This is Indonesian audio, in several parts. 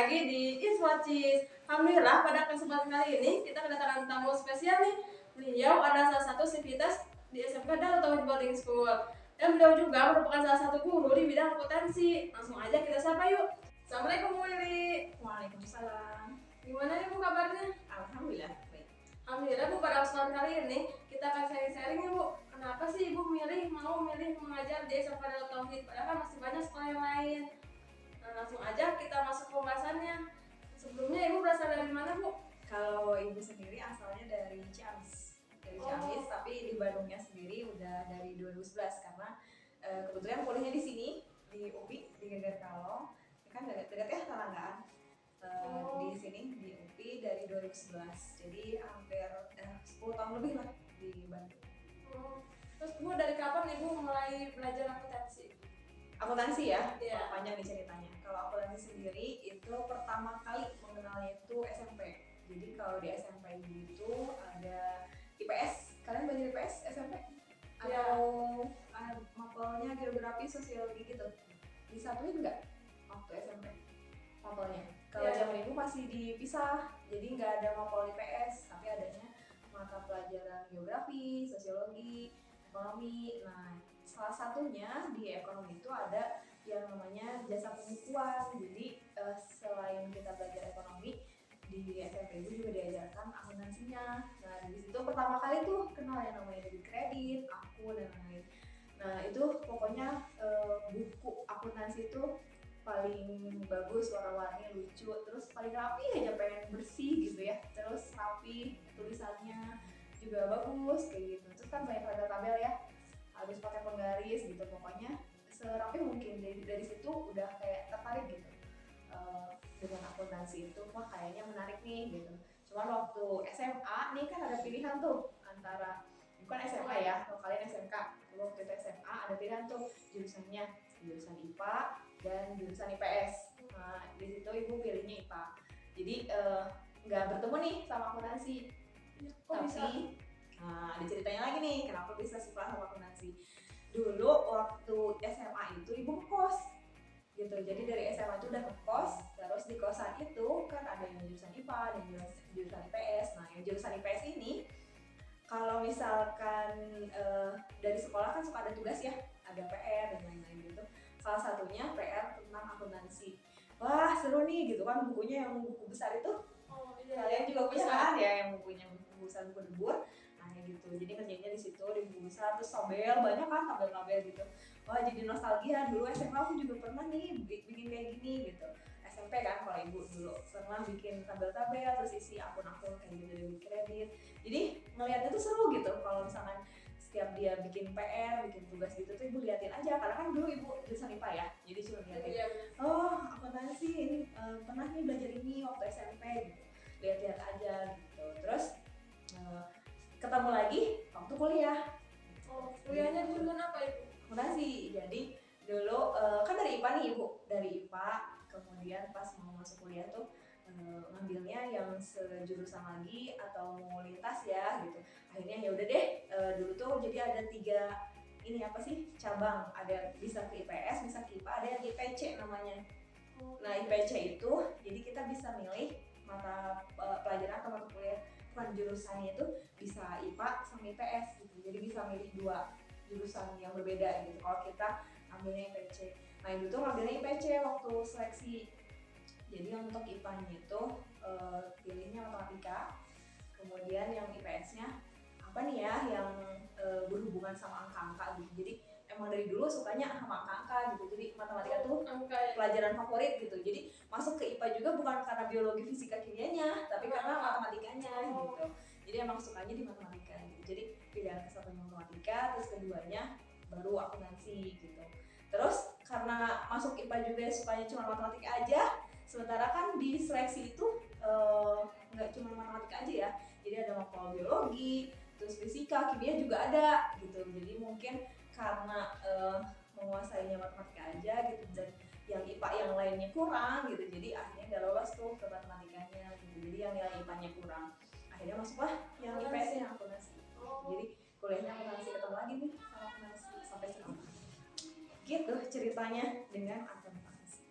lagi di Iswacis. Alhamdulillah pada kesempatan kali ini kita kedatangan tamu spesial nih. Beliau adalah salah satu sivitas di SMK Darut Tauhid Boarding School. Dan beliau juga merupakan salah satu guru di bidang akuntansi. Langsung aja kita sapa yuk. Assalamualaikum Bu Lili. Waalaikumsalam. Gimana nih Bu kabarnya? Alhamdulillah baik. Alhamdulillah Bu, pada kesempatan kali ini kita akan sharing-sharing nih Bu. Kenapa sih Ibu mau milih mengajar di SMK Darut Tauhid? Padahal kan masih banyak sekolah yang lain. Nah, langsung aja kita masuk ke pembahasannya. Sebelumnya Ibu berasal dari mana Bu? Kalau ibu sendiri asalnya dari Ciamis, tapi di Bandungnya sendiri udah dari 2011 karena kebetulan kuliahnya di sini di UPI di Geger-Kalong, kan dekat ya tetanggaan. Di sini di UPI dari 2011, jadi hampir 10 tahun lebih lah di Bandung. Terus Bu, dari kapan Ibu mulai belajar akuntansi? Akuntansi ya, Iya. panjang nih ceritanya. Kalau akuntansi sendiri itu pertama kali mengenalnya itu SMP. Jadi kalau di SMP itu ada IPS. Kalian belajar IPS SMP? Iya. Atau mapelnya geografi, sosiologi gitu? Disatuin nggak waktu SMP mapelnya? Kalau Iya. zaman ibu masih dipisah, jadi nggak ada mapel IPS, tapi adanya mata pelajaran geografi, sosiologi, ekonomi. Nah, salah satunya di ekonomi itu ada yang namanya jasa pembukuan. Jadi selain kita belajar ekonomi, di SMP itu juga diajarkan akuntansinya. Nah, di situ pertama kali tuh kenal yang namanya debit kredit, akun dan lain-lain. Nah, itu pokoknya buku akuntansi itu paling bagus, warna-warni lucu, terus paling rapi aja, pengen bersih gitu ya, terus rapi tulisannya juga bagus kayak gitu. Terus kan banyak tabel-tabel ya, harus pakai penggaris gitu, pokoknya serapi mungkin. Dari situ udah kayak tertarik gitu dengan akuntansi itu. Wah, kayaknya menarik nih gitu. Cuman waktu SMA nih kan ada pilihan tuh antara, bukan SMA ya, kalau kalian SMK, waktu itu SMA ada pilihan tuh jurusannya, jurusan IPA dan jurusan IPS. Nah, di situ ibu pilihnya IPA. Jadi nggak bertemu nih sama akuntansi. Kok Tapi bisa? nah, ada ceritanya lagi nih kenapa bisa suka sama akuntansi. Dulu waktu SMA itu ibu ngekos gitu, jadi dari SMA itu udah ngekos. Terus di kosan itu kan ada yang jurusan IPA dan jurusan IPS. Nah, yang jurusan IPS ini kalau misalkan dari sekolah kan suka ada tugas ya, ada PR dan lain-lain gitu. Salah satunya PR tentang akuntansi. Wah, seru nih gitu kan, bukunya yang buku besar itu. Iya. Kalian juga punya kan ya yang bukunya buku besar, buku debur. Nah, gitu. Jadi kerjanya di situ di buku besar, terus tabel banyak kan, tabel-tabel gitu. Wah, jadi nostalgia. Dulu SMA aku juga pernah nih bikin kayak gini gitu. SMP kan kalau ibu dulu pernah bikin tabel-tabel, terus isi akun-akun kayak gitu, debit kredit. Jadi ngelihatnya tuh seru gitu kalau misalkan setiap dia bikin PR, bikin tugas gitu tuh ibu liatin aja, karena kan dulu ibu jurusan IPA ya, jadi cuma liatin. Iya. Oh, akuntansi ini pernah nih belajar ini waktu SMP gitu, lihat-lihat aja gitu. Terus ketemu lagi waktu kuliah. Kuliahnya jurusan apa Ibu? Akuntansi. Jadi dulu kan dari IPA nih ibu, dari IPA, kemudian pas mau masuk kuliah tuh ngambilnya yang sejurusan lagi atau mau lintas ya gitu. Akhirnya ya udah deh, dulu tuh jadi ada 3 ini apa sih, cabang. Ada bisa ke IPS, bisa ke IPA, ada yang IPC namanya. Nah, IPC itu jadi kita bisa milih mata pelajaran atau mata kuliah, bukan jurusannya itu bisa IPA sama IPS gitu. Jadi bisa milih 2 jurusan yang berbeda gitu kalau kita ambilnya IPC. Nah, itu tuh ngambilnya IPC waktu seleksi. Jadi untuk IPA-nya itu pilihnya matematika, kemudian yang IPS-nya apa nih ya, yang berhubungan sama angka-angka gitu. Jadi emang dari dulu sukanya sama angka-angka gitu. Jadi matematika tuh pelajaran favorit gitu. Jadi masuk ke IPA juga bukan karena biologi, fisika, kimianya, tapi karena matematikanya gitu. Jadi emang sukanya di matematika gitu. Jadi pilihan kesatunya matematika, terus keduanya baru akuntansi gitu. Terus karena masuk IPA juga sukanya cuma matematika aja, sementara kan di seleksi itu nggak cuma matematika aja ya, jadi ada mapel biologi, terus fisika, kimia juga ada gitu. Jadi mungkin karena menguasainya matematika aja gitu, dan yang IPA yang lainnya kurang gitu, jadi akhirnya nggak lolos tuh ke matematikanya gitu. Jadi yang nilai IPA-nya kurang, akhirnya masuklah yang IPS-nya akuntansi. Jadi kuliahnya akuntansi, ketemu lagi nih sama akuntansi sampai sekarang. Gitu ceritanya dengan akuntansi.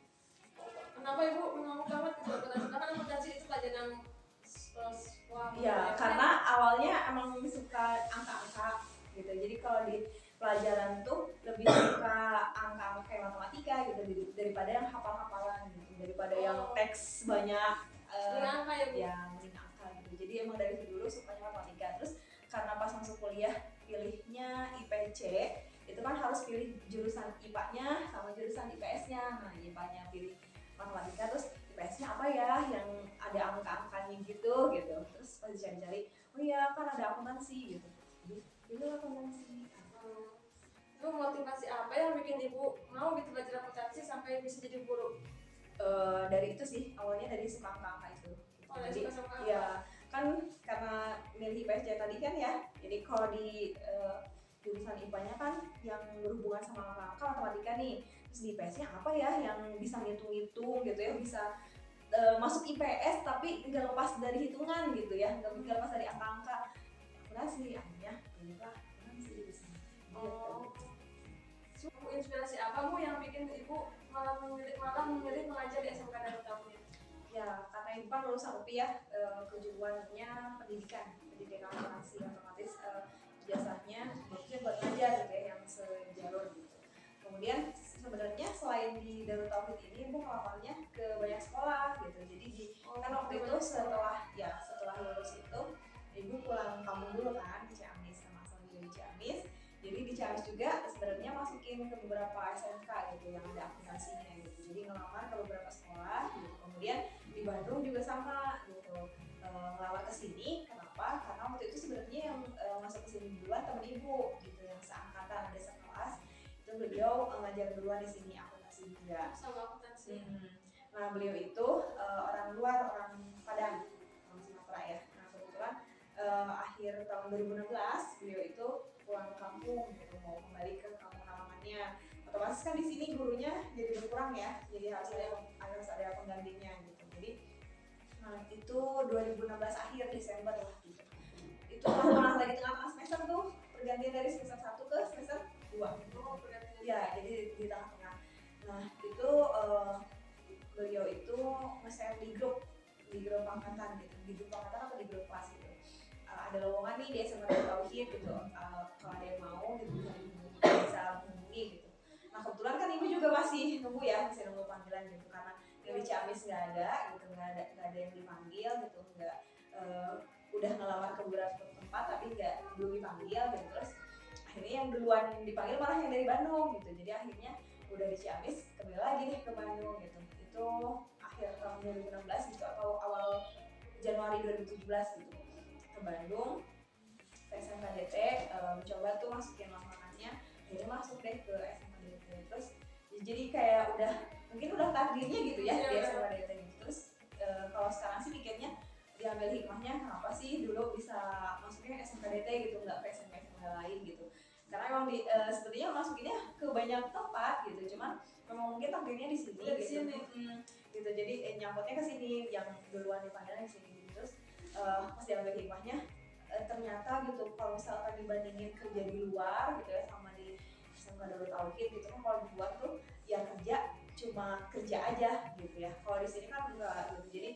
Kenapa Ibu mengamuk banget daripada yang hafal-hafalan gitu, daripada yang teks banyak angka ya Bu? ya angka gitu. Jadi emang dari dulu sukanya matematika. Terus karena pas masuk kuliah pilihnya IPC, itu kan harus pilih jurusan IPA-nya sama jurusan IPS-nya. Nah, IPA-nya pilih matematika, terus IPS-nya apa ya yang ada angka-angkanya gitu. Terus pas dicari-cari, oh iya kan ada akuntansi gitu. Jadi pilih akuntansi. Itu motivasi apa yang bikin Ibu mau gitu belajar akuntansi sampai bisa jadi guru? Dari itu sih, awalnya dari suka angka-angka itu. Oh, dari Jadi suka sama ya kan karena milih IPSC tadi kan ya, jadi kalau di jurusan IPA-nya kan yang berhubungan sama angka-angka matematika nih, terus di IPS-nya apa ya yang bisa ngitung-ngitung gitu ya, bisa masuk IPS tapi nggak lepas dari hitungan gitu ya, nggak lepas dari angka-angka. Akuntansi akhirnya pilihlah akuntansi di sini. Inspirasi apa Bu yang bikin Ibu malah memilih mengajar di SMK Darut Tauhid? Ya karena Ibu kan lulusan UPI ya, kejuruannya pendidikan akuntansi, otomatis jasanya bagusnya buat ngajar gitu ya, yang sejalur gitu. Kemudian sebenarnya selain di Darut Tauhid ini, Ibu ngelamarnya ke banyak sekolah gitu. Jadi kan waktu itu setelah lulus itu Ibu pulang kampung dulu kan ke Ciamis, sama asal dari Ciamis. Jadi di Ciamis juga sebenarnya masukin ke beberapa SMK gitu yang ada akuntansinya gitu. Jadi ngelamar ke beberapa sekolah gitu. Kemudian di Bandung juga sama gitu, ngelamar ke sini. Kenapa? Karena waktu itu sebenarnya yang masuk ke sini duluan temen Ibu gitu, yang seangkatan, ada sekelas. Itu beliau ngajar duluan di sini akuntansi juga. Sama akuntansi. Nah beliau itu orang luar, orang Padang, orang Sumatera ya. Nah kebetulan akhir tahun 2016 beliau itu pulang kampung gitu, mau kembali ke kampung halamannya. Otomatis kan di sini gurunya jadi berkurang ya, jadi harus ada penggantinya gitu. Jadi nah itu 2016 akhir Desember lah gitu. Itu pas lagi tengah-tengah semester tuh, pergantian dari semester 1 ke semester 2. Ya, jadi di tengah-tengah. Nah itu beliau itu nge-share di grup angkatan gitu, di grup angkatan atau di grup kelas gitu. Ada lowongan nih di SMK Darut Tauhid gitu, kalau ada yang mau gitu bisa hubungi gitu. Nah kebetulan kan Ibu juga masih nunggu panggilan gitu, karena yang di Ciamis nggak ada gitu, nggak ada yang dipanggil gitu, nggak udah ngelamar ke beberapa tempat tapi belum dipanggil gitu. Terus akhirnya yang duluan dipanggil malah yang dari Bandung gitu, jadi akhirnya udah di Ciamis kembali lagi nih ke Bandung gitu. Itu akhir tahun 2016 gitu atau awal Januari 2017 gitu ke Bandung, ke SMKDT, mencoba tuh masukin lamarannya, jadi masuk deh ke SMKDT. Terus jadi kayak mungkin udah takdirnya gitu ya di SMKDT gitu. Terus kalau sekarang sih pikirnya diambil hikmahnya, kenapa sih dulu bisa masuknya SMKDT gitu, nggak ke SMK lain gitu. Karena emang sepertinya masukinnya ke banyak tempat gitu, cuman memang mungkin takdirnya di sini gitu. Gitu. Jadi nyangkutnya ke sini, yang duluan dipanggilnya di sini gitu. Terus pas diambil hikmahnya, ternyata gitu kalau misalkan dibandingin kerja di luar gitu ya sama di SMK Darut Tauhid gitu kan, kalau di luar tuh ya kerja cuma kerja aja gitu ya. Kalau di sini kan enggak gitu. Jadi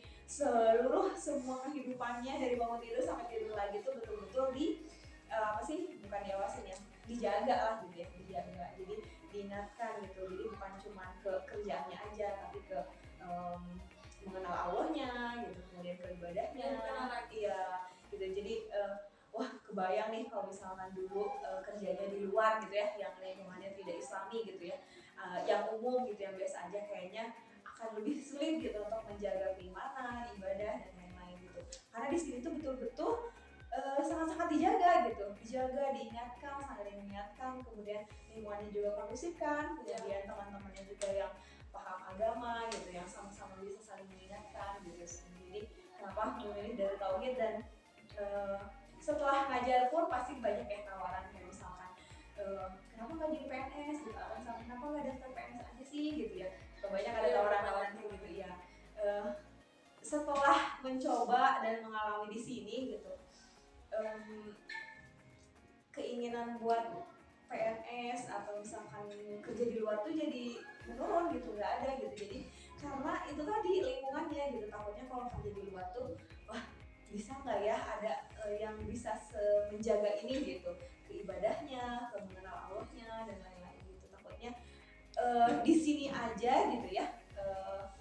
semua kehidupannya dari bangun tidur sampai tidur lagi tuh betul-betul bukan diawasin ya, dijaga lah gitu ya, dijaga. Jadi diingatkan gitu. Jadi bukan cuma ke kerjaannya aja, tapi ke mengenal Allahnya gitu, kemudian ke ibadahnya. Iya gitu. Jadi wah kebayang nih kalau misalkan dulu kerjanya di luar gitu ya, yang lingkungannya tidak islami gitu ya, yang umum gitu, yang biasa aja, kayaknya akan lebih sulit gitu untuk menjaga keimanan, ibadah dan lain-lain gitu. Karena di sini tuh betul-betul sangat-sangat dijaga gitu, diingatkan, sangat diingatkan, kemudian lingkungannya juga kondusif kan, kemudian teman-temannya juga yang paham agama gitu, yang sama-sama bisa saling mengingatkan gitu. Jadi kenapa memilih Darut Tauhid, dan setelah ngajar pun pasti banyak ya tawaran, kayak misalkan kenapa nggak jadi PNS gitu, atau misalkan kenapa nggak daftar PNS aja sih gitu ya. Banyak ada tawaran-tawaran kayak gitu ya. Setelah mencoba dan mengalami di sini gitu, keinginan buat PNS atau misalkan kerja di luar tuh jadi menurun gitu, nggak ada gitu. Jadi karena itu tadi lingkungannya gitu, takutnya kalau kerja di luar tuh wah bisa nggak ya ada yang bisa menjaga ini gitu, ke ibadahnya, ke mengenal Allahnya dan lain-lain gitu. Takutnya di sini aja gitu ya,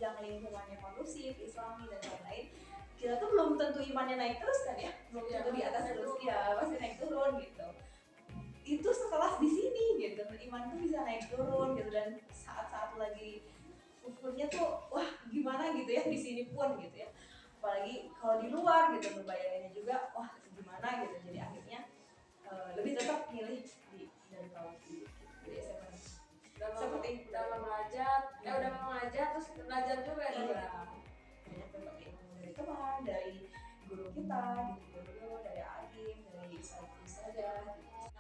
yang lingkungannya kondusif, islami dan lain-lain, kita tuh belum tentu imannya naik terus kan ya, belum tentu di atas terus ya, pasti naik turun gitu. Itu sekelas di sini gitu, iman tuh bisa naik turun gitu, dan saat-saat lagi kufurnya tuh wah gimana gitu ya di sini pun gitu ya, apalagi kalau di luar gitu ngebayanginnya juga wah gimana gitu. Jadi akhirnya lebih tetap milih dari tauhid di SMA seperti udah mengajar terus belajar juga ya. iya, banyak dapat ilmu dari teman, dari guru kita gitu, guru dari alim, dari ustazah gitu.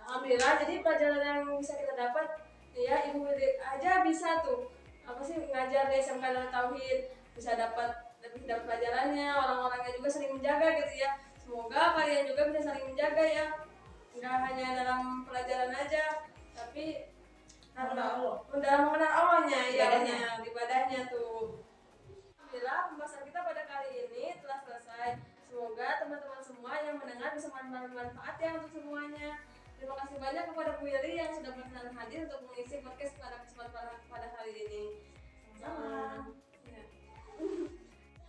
Alhamdulillah, jadi pelajaran yang bisa kita dapat ya ibu aja bisa tuh apa sih ngajar di SMK Darut Tauhid, bisa dapat pelajarannya, orang-orangnya juga sering menjaga gitu ya. Semoga kalian juga bisa saling menjaga ya, nggak hanya dalam pelajaran aja, tapi dalam mengenal Allahnya, ibadahnya tuh. Alhamdulillah pembahasan kita pada kali ini telah selesai. Semoga teman-teman semua yang mendengar bisa bermanfaat ya untuk semuanya. Terima kasih banyak kepada Bu Yeli yang sudah berkenan hadir untuk mengisi podcast pada kesempatan pada kali ini. Sama. Ya.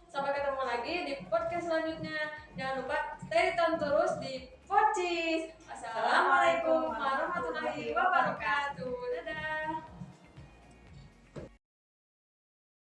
Sampai ketemu lagi di podcast selanjutnya. Jangan lupa stay tune terus di Pocis. Assalamualaikum warahmatullahi wabarakatuh. Dadah.